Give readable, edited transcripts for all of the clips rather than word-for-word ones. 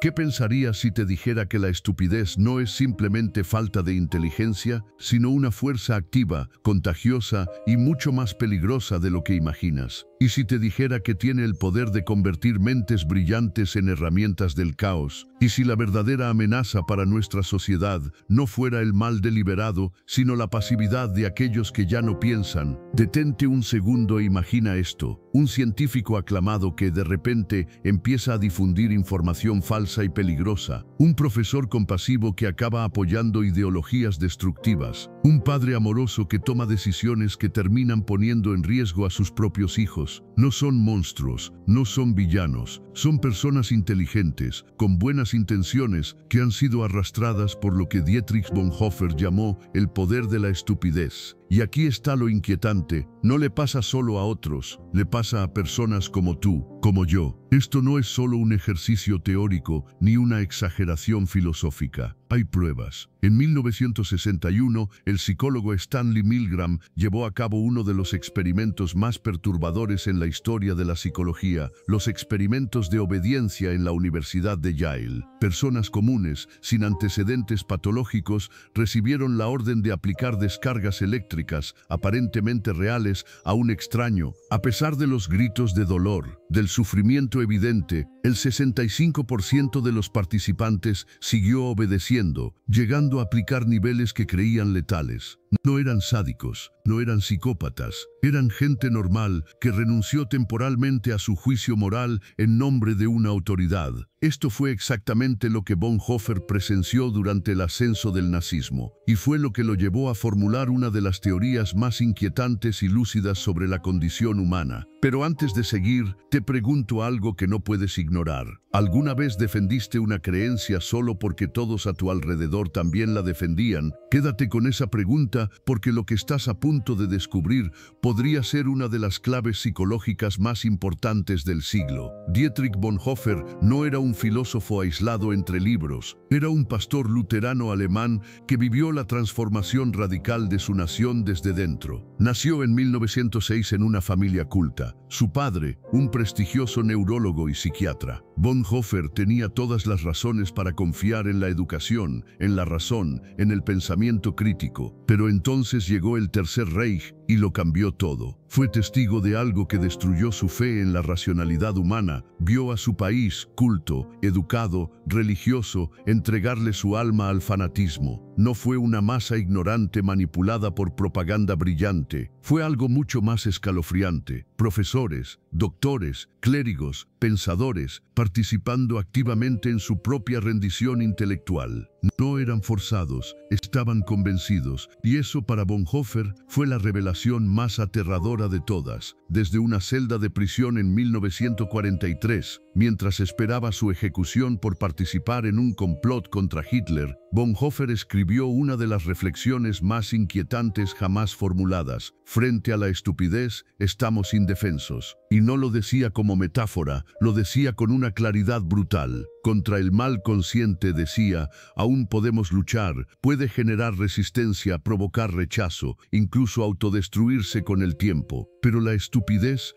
¿Qué pensarías si te dijera que la estupidez no es simplemente falta de inteligencia, sino una fuerza activa, contagiosa y mucho más peligrosa de lo que imaginas? ¿Y si te dijera que tiene el poder de convertir mentes brillantes en herramientas del caos? ¿Y si la verdadera amenaza para nuestra sociedad no fuera el mal deliberado, sino la pasividad de aquellos que ya no piensan? Detente un segundo e imagina esto: un científico aclamado que de repente empieza a difundir información falsa y peligrosa, un profesor compasivo que acaba apoyando ideologías destructivas, un padre amoroso que toma decisiones que terminan poniendo en riesgo a sus propios hijos. No son monstruos, no son villanos, son personas inteligentes, con buenas intenciones, que han sido arrastradas por lo que Dietrich Bonhoeffer llamó el poder de la estupidez. Y aquí está lo inquietante: no le pasa solo a otros, le pasa a personas como tú, como yo. Esto no es solo un ejercicio teórico ni una exageración filosófica. Hay pruebas. En 1961, el psicólogo Stanley Milgram llevó a cabo uno de los experimentos más perturbadores en la historia de la psicología: los experimentos de obediencia en la Universidad de Yale. Personas comunes, sin antecedentes patológicos, recibieron la orden de aplicar descargas eléctricas, aparentemente reales, a un extraño. A pesar de los gritos de dolor, del sufrimiento evidente, el 65% de los participantes siguió obedeciendo, llegando a aplicar niveles que creían letales. No eran sádicos, no eran psicópatas, eran gente normal que renunció temporalmente a su juicio moral en nombre de una autoridad. Esto fue exactamente lo que Bonhoeffer presenció durante el ascenso del nazismo, y fue lo que lo llevó a formular una de las teorías más inquietantes y lúcidas sobre la condición humana. Pero antes de seguir, te pregunto algo que no puedes ignorar. ¿Alguna vez defendiste una creencia solo porque todos a tu alrededor también la defendían? Quédate con esa pregunta, porque lo que estás a punto de descubrir podría ser una de las claves psicológicas más importantes del siglo. Dietrich Bonhoeffer no era un filósofo aislado entre libros, era un pastor luterano alemán que vivió la transformación radical de su nación desde dentro. Nació en 1906 en una familia culta. Su padre, un prestigioso neurólogo y psiquiatra. Bonhoeffer tenía todas las razones para confiar en la educación, en la razón, en el pensamiento crítico. Pero entonces llegó el Tercer Reich y lo cambió todo. Fue testigo de algo que destruyó su fe en la racionalidad humana. Vio a su país, culto, educado, religioso, entregarle su alma al fanatismo. No fue una masa ignorante manipulada por propaganda brillante. Fue algo mucho más escalofriante. Profesores, doctores, clérigos, pensadores, participando activamente en su propia rendición intelectual. No eran forzados, estaban convencidos, y eso para Bonhoeffer fue la revelación más aterradora de todas. Desde una celda de prisión en 1943, mientras esperaba su ejecución por participar en un complot contra Hitler, Bonhoeffer escribió una de las reflexiones más inquietantes jamás formuladas: frente a la estupidez, estamos indefensos. Y no lo decía como metáfora, lo decía con una claridad brutal. Contra el mal consciente, decía, aún podemos luchar, puede generar resistencia, provocar rechazo, incluso autodestruirse con el tiempo. Pero la estupidez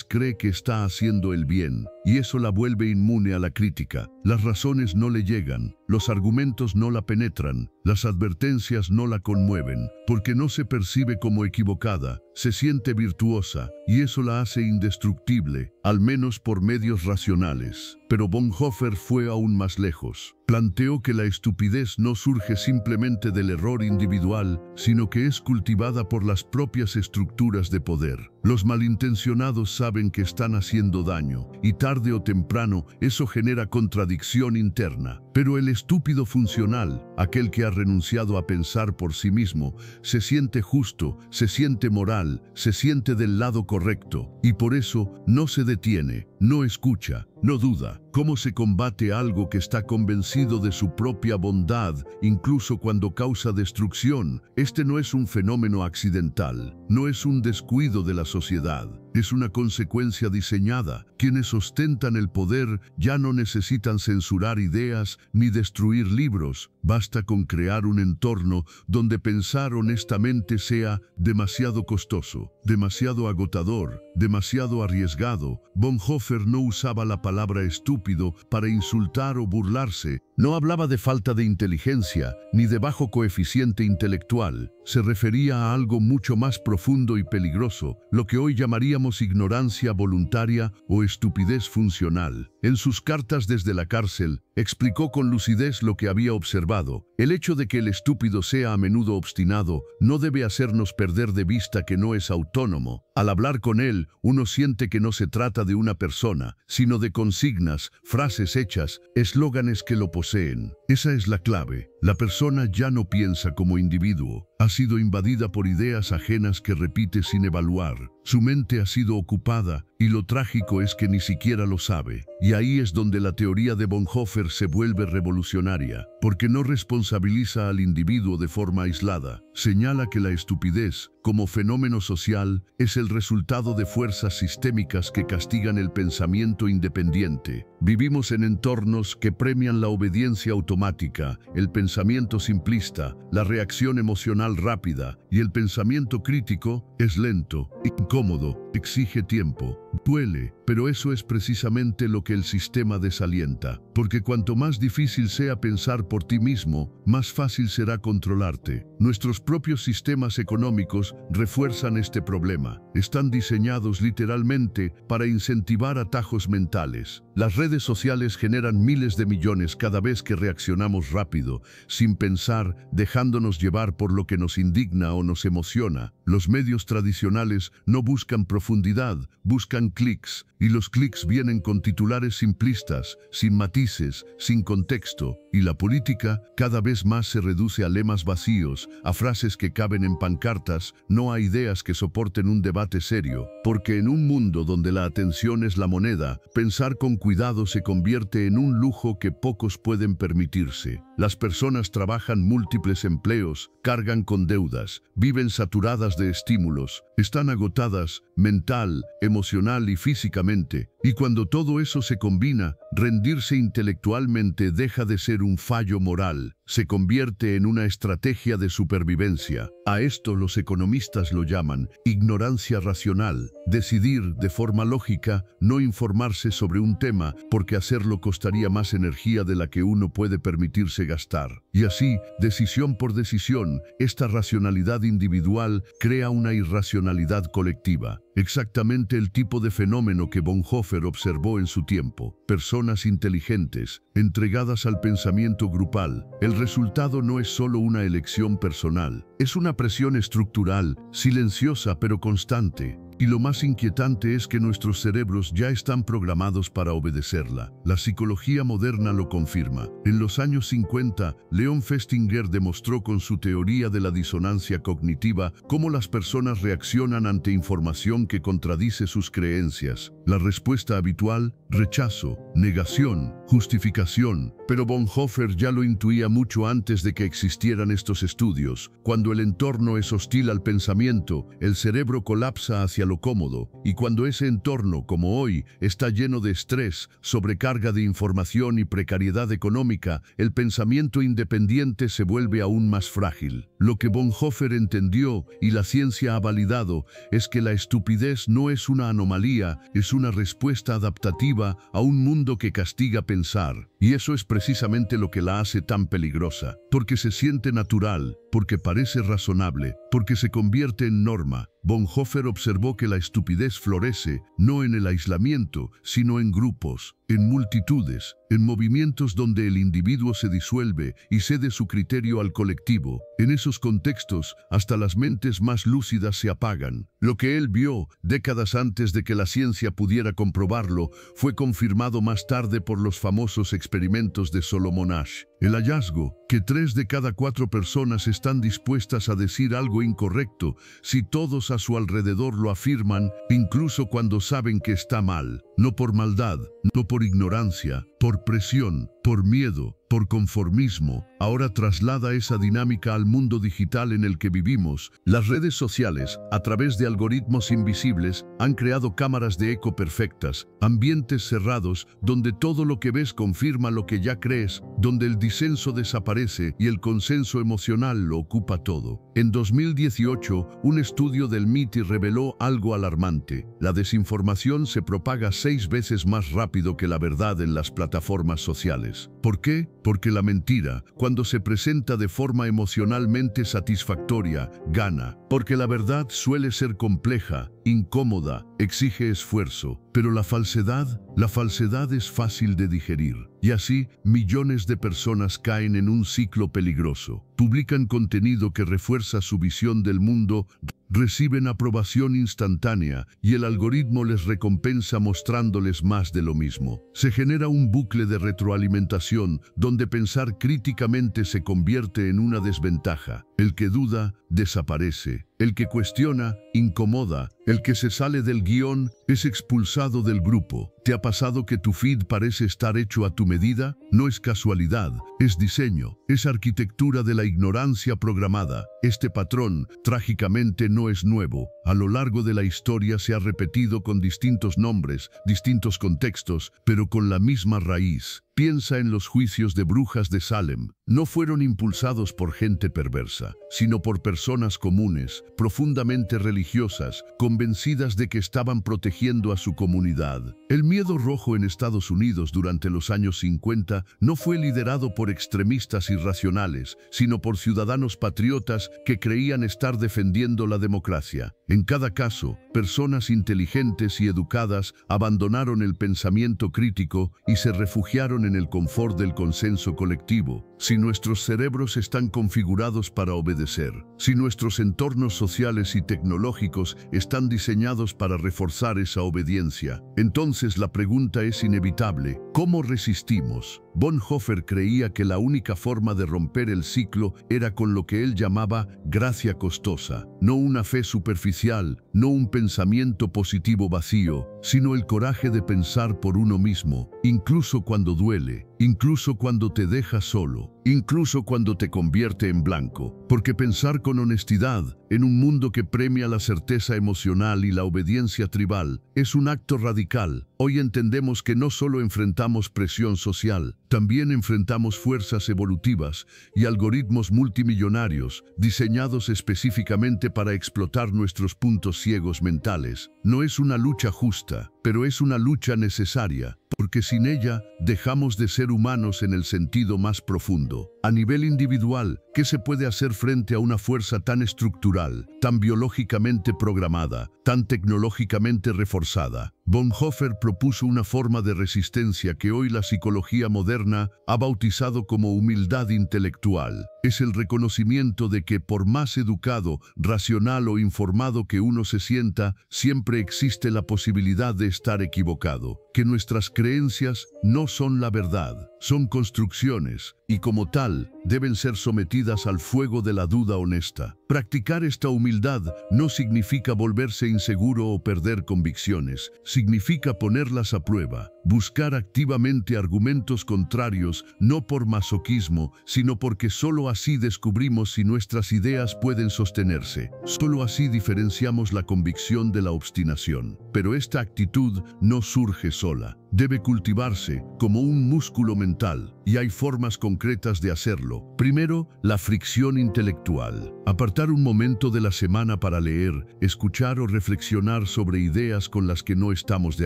cree que está haciendo el bien, y eso la vuelve inmune a la crítica. Las razones no le llegan, los argumentos no la penetran, las advertencias no la conmueven, porque no se percibe como equivocada, se siente virtuosa, y eso la hace indestructible, al menos por medios racionales. Pero Bonhoeffer fue aún más lejos. Planteó que la estupidez no surge simplemente del error individual, sino que es cultivada por las propias estructuras de poder. Los malintencionados saben que están haciendo daño, y tarde o temprano eso genera contradicción interna. Pero el estúpido funcional, aquel que ha renunciado a pensar por sí mismo, se siente justo, se siente moral, se siente del lado correcto, y por eso no se detiene, no escucha, no duda. ¿Cómo se combate algo que está convencido de su propia bondad, incluso cuando causa destrucción? Este no es un fenómeno accidental, no es un descuido de la sociedad. Es una consecuencia diseñada. Quienes ostentan el poder ya no necesitan censurar ideas ni destruir libros. Basta con crear un entorno donde pensar honestamente sea demasiado costoso, demasiado agotador, demasiado arriesgado. Bonhoeffer Bonhoeffer no usaba la palabra estúpido para insultar o burlarse. No hablaba de falta de inteligencia ni de bajo coeficiente intelectual. Se refería a algo mucho más profundo y peligroso, lo que hoy llamaríamos ignorancia voluntaria o estupidez funcional. En sus cartas desde la cárcel, explicó con lucidez lo que había observado. El hecho de que el estúpido sea a menudo obstinado no debe hacernos perder de vista que no es autónomo. Al hablar con él, uno siente que no se trata de una persona, sino de consignas, frases hechas, eslóganes que lo poseen. Esa es la clave. La persona ya no piensa como individuo. Ha sido invadida por ideas ajenas que repite sin evaluar. Su mente ha sido ocupada y lo trágico es que ni siquiera lo sabe. Y ahí es donde la teoría de Bonhoeffer se vuelve revolucionaria, porque no responsabiliza al individuo de forma aislada. Señala que la estupidez, como fenómeno social, es el resultado de fuerzas sistémicas que castigan el pensamiento independiente. Vivimos en entornos que premian la obediencia automática, el pensamiento simplista, la reacción emocional rápida, y el pensamiento crítico es lento, incómodo, exige tiempo, duele, pero eso es precisamente lo que el sistema desalienta, porque cuanto más difícil sea pensar por ti mismo, más fácil será controlarte. Nuestros propios sistemas económicos refuerzan este problema. Están diseñados literalmente para incentivar atajos mentales. Las redes sociales generan miles de millones cada vez que reaccionamos rápido, sin pensar, dejándonos llevar por lo que nos indigna o nos emociona. Los medios tradicionales no buscan profundidad, buscan clics, y los clics vienen con titulares simplistas, sin matices, sin contexto, y la política cada vez más se reduce a lemas vacíos, a frases que caben en pancartas, no a ideas que soporten un debate serio, porque en un mundo donde la atención es la moneda, pensar con cuidado se convierte en un lujo que pocos pueden permitirse. Las personas trabajan múltiples empleos, cargan con deudas, viven saturadas de estímulos, están agotadas mental, emocional y físicamente, y cuando todo eso se combina, rendirse intelectualmente deja de ser un fallo moral, se convierte en una estrategia de supervivencia. A esto los economistas lo llaman ignorancia racional, decidir de forma lógica, no informarse sobre un tema porque hacerlo costaría más energía de la que uno puede permitirse gastar. Y así, decisión por decisión, esta racionalidad individual crea una irracionalidad colectiva. Exactamente el tipo de fenómeno que Bonhoeffer observó en su tiempo. Personas inteligentes, entregadas al pensamiento grupal. El resultado no es solo una elección personal, es una presión estructural, silenciosa pero constante. Y lo más inquietante es que nuestros cerebros ya están programados para obedecerla. La psicología moderna lo confirma. En los años 50, Leon Festinger demostró con su teoría de la disonancia cognitiva cómo las personas reaccionan ante información que contradice sus creencias. La respuesta habitual: rechazo, negación, justificación. Pero Bonhoeffer ya lo intuía mucho antes de que existieran estos estudios. Cuando el entorno es hostil al pensamiento, el cerebro colapsa hacia lo cómodo, y cuando ese entorno, como hoy, está lleno de estrés, sobrecarga de información y precariedad económica, el pensamiento independiente se vuelve aún más frágil. Lo que Bonhoeffer entendió, y la ciencia ha validado, es que la estupidez no es una anomalía, es una respuesta adaptativa a un mundo que castiga pensar. Y eso es precisamente lo que la hace tan peligrosa, porque se siente natural, porque parece razonable, porque se convierte en norma. Bonhoeffer observó que la estupidez florece no en el aislamiento, sino en grupos, en multitudes, en movimientos donde el individuo se disuelve y cede su criterio al colectivo. En esos contextos, hasta las mentes más lúcidas se apagan. Lo que él vio, décadas antes de que la ciencia pudiera comprobarlo, fue confirmado más tarde por los famosos experimentos de Solomon Asch. El hallazgo, que 3 de cada 4 personas están dispuestas a decir algo incorrecto si todos a su alrededor lo afirman, incluso cuando saben que está mal. No por maldad, no por ignorancia, por presión. por miedo, por conformismo. Ahora traslada esa dinámica al mundo digital en el que vivimos. Las redes sociales, a través de algoritmos invisibles, han creado cámaras de eco perfectas, ambientes cerrados donde todo lo que ves confirma lo que ya crees, donde el disenso desaparece y el consenso emocional lo ocupa todo. En 2018, un estudio del MIT reveló algo alarmante. La desinformación se propaga 6 veces más rápido que la verdad en las plataformas sociales. ¿Por qué? Porque la mentira, cuando se presenta de forma emocionalmente satisfactoria, gana. Porque la verdad suele ser compleja, incómoda, exige esfuerzo. Pero la falsedad es fácil de digerir. Y así, millones de personas caen en un ciclo peligroso. Publican contenido que refuerza su visión del mundo, reciben aprobación instantánea y el algoritmo les recompensa mostrándoles más de lo mismo. Se genera un bucle de retroalimentación donde pensar críticamente se convierte en una desventaja. El que duda, desaparece. El que cuestiona, incomoda. El que se sale del guión, es expulsado del grupo. ¿Te ha pasado que tu feed parece estar hecho a tu medida? No es casualidad, es diseño, es arquitectura de la ignorancia programada. Este patrón, trágicamente, no es nuevo. A lo largo de la historia se ha repetido con distintos nombres, distintos contextos, pero con la misma raíz. Piensa en los juicios de brujas de Salem. No fueron impulsados por gente perversa, sino por personas comunes, profundamente religiosas, convencidas de que estaban protegiendo a su comunidad. El miedo rojo en Estados Unidos durante los años 50 no fue liderado por extremistas irracionales, sino por ciudadanos patriotas que creían estar defendiendo la democracia. En cada caso, personas inteligentes y educadas abandonaron el pensamiento crítico y se refugiaron en el confort del consenso colectivo. Si nuestros cerebros están configurados para obedecer, si nuestros entornos sociales y tecnológicos están diseñados para reforzar esa obediencia, entonces la pregunta es inevitable: ¿cómo resistimos? Bonhoeffer creía que la única forma de romper el ciclo era con lo que él llamaba gracia costosa, no una fe superficial, no un pensamiento positivo vacío, sino el coraje de pensar por uno mismo, incluso cuando duele, incluso cuando te deja solo, incluso cuando te convierte en blanco. Porque pensar con honestidad, en un mundo que premia la certeza emocional y la obediencia tribal, es un acto radical. Hoy entendemos que no solo enfrentamos presión social, también enfrentamos fuerzas evolutivas y algoritmos multimillonarios diseñados específicamente para explotar nuestros puntos ciegos mentales. No es una lucha justa, pero es una lucha necesaria, porque sin ella dejamos de ser humanos en el sentido más profundo. A nivel individual, ¿qué se puede hacer frente a una fuerza tan estructural, tan biológicamente programada, tan tecnológicamente reforzada? Bonhoeffer propuso una forma de resistencia que hoy la psicología moderna ha bautizado como humildad intelectual. Es el reconocimiento de que por más educado, racional o informado que uno se sienta, siempre existe la posibilidad de estar equivocado, que nuestras creencias no son la verdad, son construcciones, y como tal, deben ser sometidas al fuego de la duda honesta. Practicar esta humildad no significa volverse inseguro o perder convicciones, significa ponerlas a prueba, buscar activamente argumentos contrarios, no por masoquismo, sino porque solo así descubrimos si nuestras ideas pueden sostenerse. Solo así diferenciamos la convicción de la obstinación. Pero esta actitud no surge sola. Debe cultivarse como un músculo mental, y hay formas concretas de hacerlo. Primero, la fricción intelectual. Apartar un momento de la semana para leer, escuchar o reflexionar sobre ideas con las que no estamos de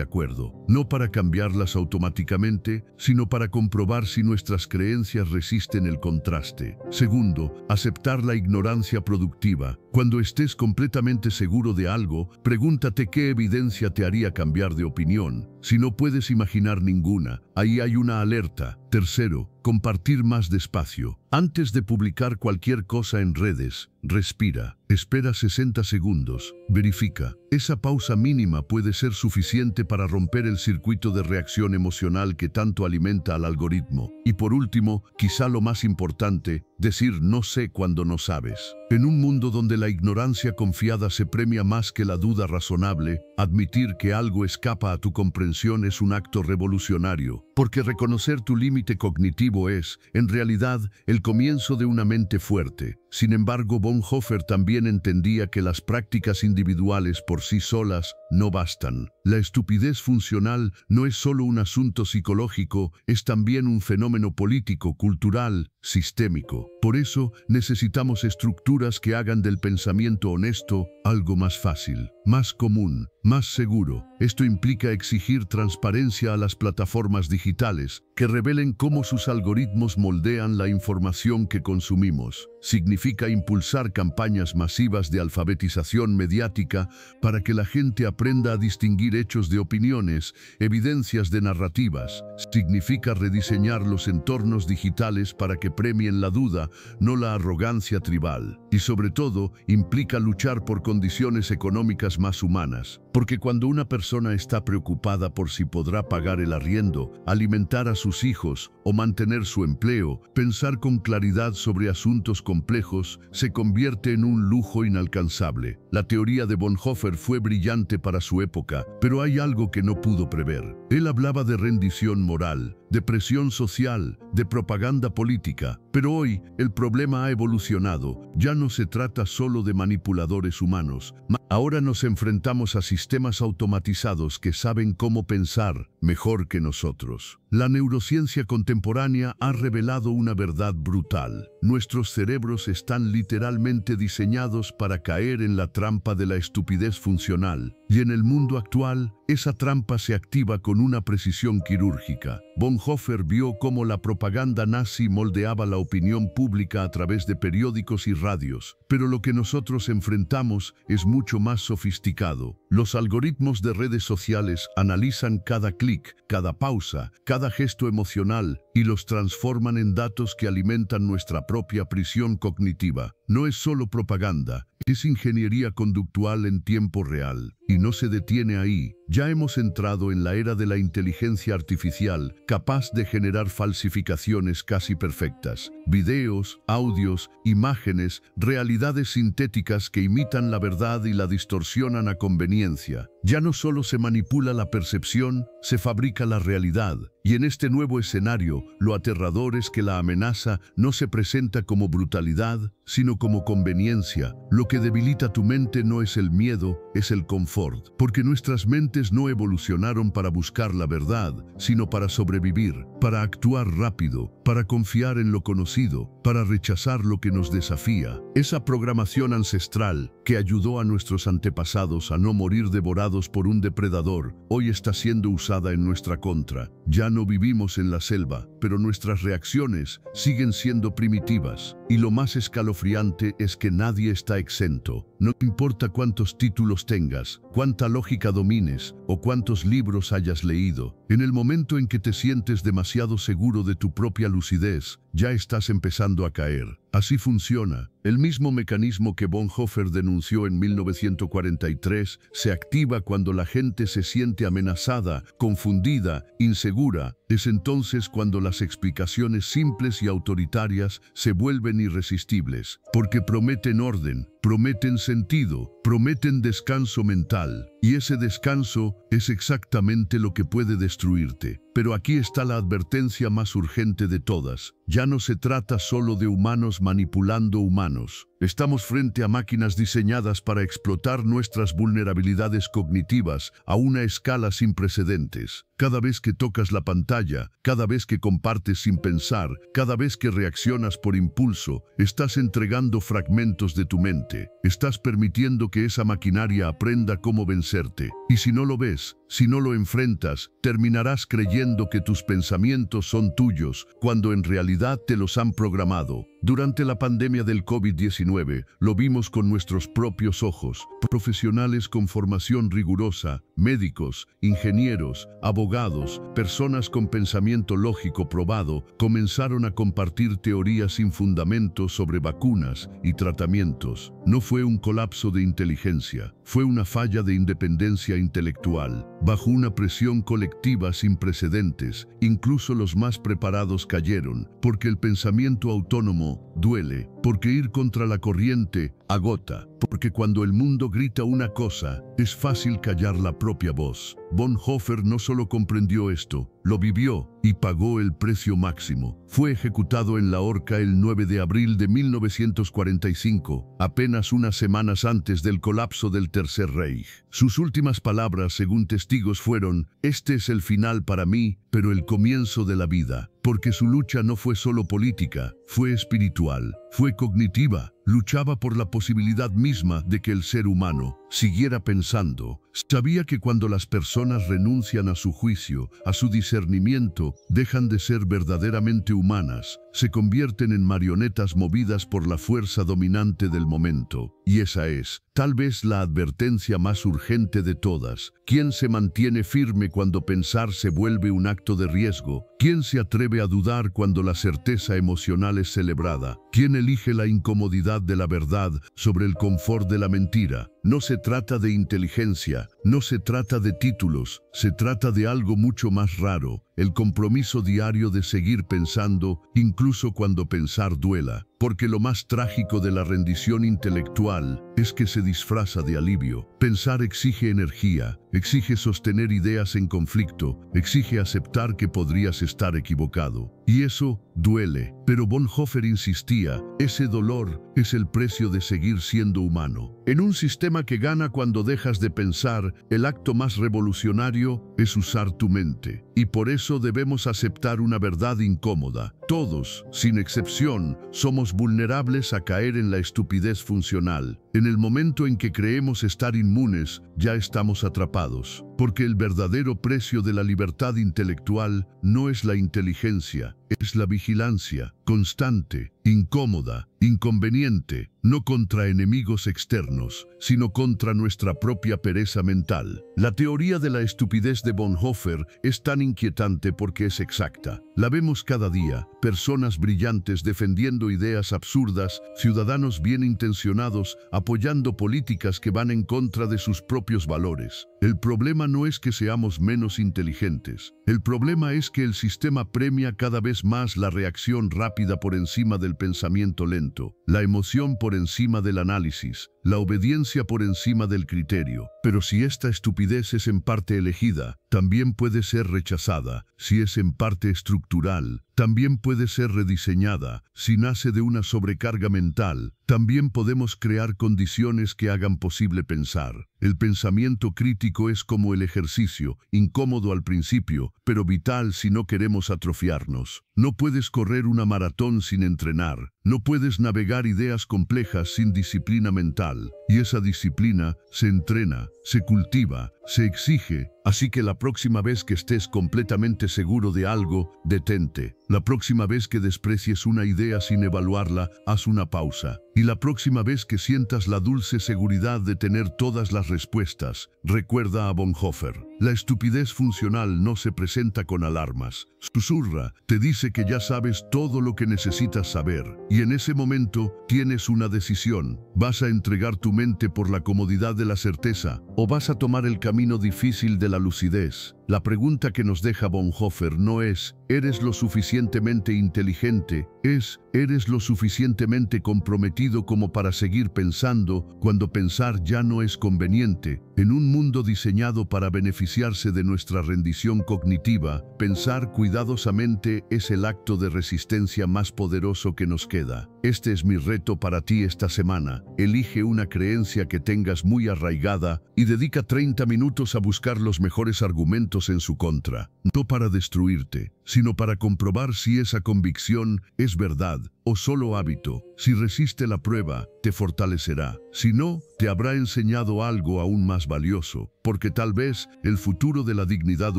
acuerdo. No para cambiarlas automáticamente, sino para comprobar si nuestras creencias resisten el contraste. Segundo, aceptar la ignorancia productiva. Cuando estés completamente seguro de algo, pregúntate qué evidencia te haría cambiar de opinión. Si no puedes imaginar ninguna, ahí hay una alerta. Tercero, compartir más despacio. Antes de publicar cualquier cosa en redes, respira, espera 60 segundos, verifica. Esa pausa mínima puede ser suficiente para romper el circuito de reacción emocional que tanto alimenta al algoritmo. Y por último, quizá lo más importante, decir no sé cuando no sabes. En un mundo donde la ignorancia confiada se premia más que la duda razonable, admitir que algo escapa a tu comprensión es un acto revolucionario, porque reconocer tu límite cognitivo es, en realidad, el comienzo de una mente fuerte. Sin embargo, Bonhoeffer también entendía que las prácticas individuales por sí solas no bastan. La estupidez funcional no es solo un asunto psicológico, es también un fenómeno político, cultural, sistémico. Por eso, necesitamos estructuras que hagan del pensamiento honesto algo más fácil, más común, más seguro. Esto implica exigir transparencia a las plataformas digitales, que revelen cómo sus algoritmos moldean la información que consumimos. Significa impulsar campañas masivas de alfabetización mediática para que la gente aprenda a distinguir hechos de opiniones, evidencias de narrativas. Significa rediseñar los entornos digitales para que premien la duda, no la arrogancia tribal. Y sobre todo, implica luchar por condiciones económicas más humanas. Porque cuando una persona está preocupada por si podrá pagar el arriendo, alimentar a sus hijos o mantener su empleo, pensar con claridad sobre asuntos complejos se convierte en un lujo inalcanzable. La teoría de Bonhoeffer fue brillante para su época, pero hay algo que no pudo prever. Él hablaba de rendición moral, de presión social, de propaganda política. Pero hoy el problema ha evolucionado. Ya no se trata solo de manipuladores humanos. Ahora nos enfrentamos a sistemas automatizados que saben cómo pensar mejor que nosotros. La neurociencia contemporánea ha revelado una verdad brutal. Nuestros cerebros están literalmente diseñados para caer en la trampa de la estupidez funcional. Y en el mundo actual, esa trampa se activa con una precisión quirúrgica. Bonhoeffer vio cómo la propaganda nazi moldeaba la opinión pública a través de periódicos y radios. Pero lo que nosotros enfrentamos es mucho más sofisticado. Los algoritmos de redes sociales analizan cada clic, cada pausa, cada gesto emocional y los transforman en datos que alimentan nuestra propia prisión cognitiva. No es solo propaganda, es ingeniería conductual en tiempo real. Y no se detiene ahí. Ya hemos entrado en la era de la inteligencia artificial, capaz de generar falsificaciones casi perfectas. Videos, audios, imágenes, realidades sintéticas que imitan la verdad y la distorsionan a conveniencia. Ya no solo se manipula la percepción, se fabrica la realidad. Y en este nuevo escenario, lo aterrador es que la amenaza no se presenta como brutalidad, sino como conveniencia. Lo que debilita tu mente no es el miedo, es el confort. Porque nuestras mentes no evolucionaron para buscar la verdad, sino para sobrevivir, para actuar rápido, para confiar en lo conocido, para rechazar lo que nos desafía. Esa programación ancestral que ayudó a nuestros antepasados a no morir devorados por un depredador, hoy está siendo usada en nuestra contra. Ya no vivimos en la selva, pero nuestras reacciones siguen siendo primitivas. Y lo más escalofriante es que nadie está exento. No importa cuántos títulos tengas, cuánta lógica domines o cuántos libros hayas leído. En el momento en que te sientes demasiado seguro de tu propia lucidez, ya estás empezando a caer. Así funciona. El mismo mecanismo que Bonhoeffer denunció en 1943 se activa cuando la gente se siente amenazada, confundida, insegura. Es entonces cuando las explicaciones simples y autoritarias se vuelven irresistibles, porque prometen orden, prometen sentido, prometen descanso mental. Y ese descanso es exactamente lo que puede destruirte. Pero aquí está la advertencia más urgente de todas. Ya no se trata solo de humanos manipulando humanos. Estamos frente a máquinas diseñadas para explotar nuestras vulnerabilidades cognitivas a una escala sin precedentes. Cada vez que tocas la pantalla, cada vez que compartes sin pensar, cada vez que reaccionas por impulso, estás entregando fragmentos de tu mente. Estás permitiendo que esa maquinaria aprenda cómo vencerte. Y si no lo ves, si no lo enfrentas, terminarás creyendo que tus pensamientos son tuyos, cuando en realidad te los han programado. Durante la pandemia del COVID-19, lo vimos con nuestros propios ojos. Profesionales con formación rigurosa, médicos, ingenieros, abogados, personas con pensamiento lógico probado, comenzaron a compartir teorías sin fundamentos sobre vacunas y tratamientos. No fue un colapso de inteligencia, fue una falla de independencia intelectual. Bajo una presión colectiva sin precedentes, incluso los más preparados cayeron, porque el pensamiento autónomo duele, porque ir contra la corriente agota, porque cuando el mundo grita una cosa, es fácil callar la propia voz. Bonhoeffer no solo comprendió esto, lo vivió y pagó el precio máximo. Fue ejecutado en la horca el 9 de abril de 1945, apenas unas semanas antes del colapso del Tercer Reich. Sus últimas palabras, según testigos, fueron: "Este es el final para mí, pero el comienzo de la vida", porque su lucha no fue solo política, fue espiritual, fue cognitiva. Luchaba por la posibilidad misma de que el ser humano siguiera pensando. Sabía que cuando las personas renuncian a su juicio, a su discernimiento, dejan de ser verdaderamente humanas, se convierten en marionetas movidas por la fuerza dominante del momento. Y esa es, tal vez, la advertencia más urgente de todas. ¿Quién se mantiene firme cuando pensar se vuelve un acto de riesgo? ¿Quién se atreve a dudar cuando la certeza emocional es celebrada? ¿Quién elige la incomodidad de la verdad sobre el confort de la mentira? No se trata de inteligencia, no se trata de títulos, se trata de algo mucho más raro, el compromiso diario de seguir pensando, incluso cuando pensar duela. Porque lo más trágico de la rendición intelectual es que se disfraza de alivio. Pensar exige energía, exige sostener ideas en conflicto, exige aceptar que podrías estar equivocado. Y eso duele. Pero Bonhoeffer insistía, ese dolor es el precio de seguir siendo humano. En un sistema que gana cuando dejas de pensar, el acto más revolucionario es usar tu mente. Y por eso debemos aceptar una verdad incómoda. Todos, sin excepción, somos vulnerables a caer en la estupidez funcional. En el momento en que creemos estar inmunes, ya estamos atrapados. Porque el verdadero precio de la libertad intelectual no es la inteligencia, es la vigilancia, constante, incómoda, inconveniente, no contra enemigos externos, sino contra nuestra propia pereza mental. La teoría de la estupidez de Bonhoeffer es tan inquietante porque es exacta. La vemos cada día, personas brillantes defendiendo ideas absurdas, ciudadanos bien intencionados apoyando políticas que van en contra de sus propios valores. El problema no es que seamos menos inteligentes. El problema es que el sistema premia cada vez más la reacción rápida por encima del pensamiento lento, la emoción por encima del análisis, la obediencia por encima del criterio. Pero si esta estupidez es en parte elegida, también puede ser rechazada. Si es en parte estructural, también puede ser rediseñada. Si nace de una sobrecarga mental, también podemos crear condiciones que hagan posible pensar. El pensamiento crítico es como el ejercicio, incómodo al principio, pero vital si no queremos atrofiarnos. No puedes correr una maratón sin entrenar. No puedes navegar ideas complejas sin disciplina mental. Y esa disciplina se entrena, se cultiva, se exige. Así que la próxima vez que estés completamente seguro de algo, detente. La próxima vez que desprecies una idea sin evaluarla, haz una pausa. Y la próxima vez que sientas la dulce seguridad de tener todas las respuestas, recuerda a Bonhoeffer. La estupidez funcional no se presenta con alarmas. Susurra, te dice que ya sabes todo lo que necesitas saber. Y en ese momento tienes una decisión. ¿Vas a entregar tu mente por la comodidad de la certeza o vas a tomar el camino difícil de la lucidez? La pregunta que nos deja Bonhoeffer no es ¿eres lo suficientemente inteligente? Es ¿eres lo suficientemente comprometido como para seguir pensando cuando pensar ya no es conveniente? En un mundo diseñado para beneficiarse de nuestra rendición cognitiva, pensar cuidadosamente es el acto de resistencia más poderoso que nos queda. Este es mi reto para ti esta semana. Elige una creencia que tengas muy arraigada y dedica 30 minutos a buscar los mejores argumentos en su contra. No para destruirte, sino para comprobar si esa convicción es verdad o solo hábito. Si resiste la prueba, te te fortalecerá. Si no, te habrá enseñado algo aún más valioso, porque tal vez el futuro de la dignidad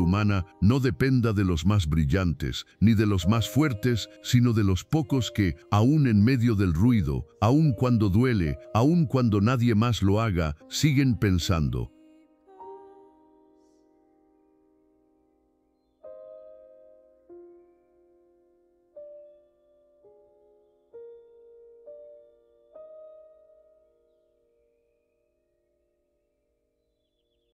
humana no dependa de los más brillantes, ni de los más fuertes, sino de los pocos que, aún en medio del ruido, aún cuando duele, aún cuando nadie más lo haga, siguen pensando: